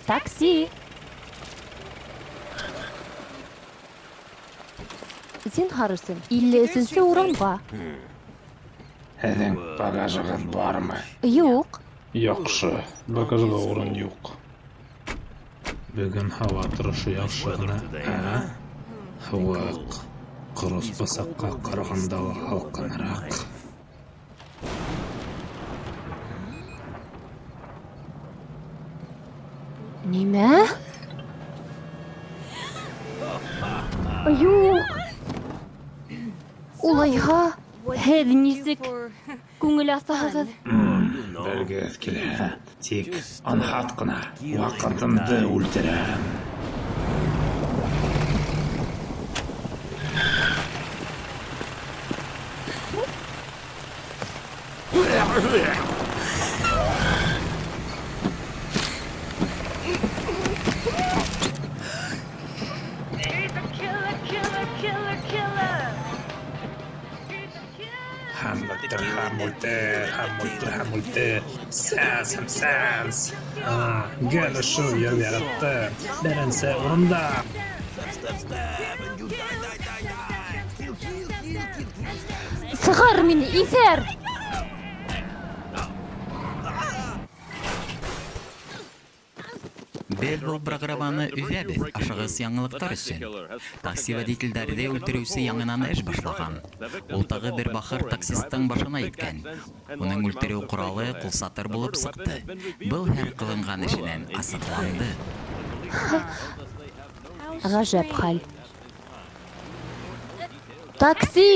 Такси. Зинһар өсөн 53-нче урынга. Һеҙҙең багажығыҙ бармы? Юҡ. Яҡшы, багажға урын юҡ. Бөгөн һауа торышы яҡшы ғына, ә? Һыуыҡ, ҡорос бысаҡҡа ҡарағанда ла һалҡыныраҡ. Нимә? Юҡ. Улайһа, һеҙ нисек күңел асаһығыҙ? Белгеҙ килә, тик анһат ҡына ваҡытымды үлтерәм. Һәм Сәнс. Гәл ошо йыр яратты. Беренсе урында. Сығар мине, иҫәр! Беҙ был программаны өҙәбеҙ, ашығыс яңылыҡтар өсөн. Такси водителдәрҙе үлтереүсе яңынан эш башлаған. Ул тағы бер бахыр таксистың башына еткән. Уның үлтереү ҡоралы ҡулсатыр булып сыҡты. Был һәр ҡылынған эшенән асыҡланды. Ғәжәп хәл. Такси!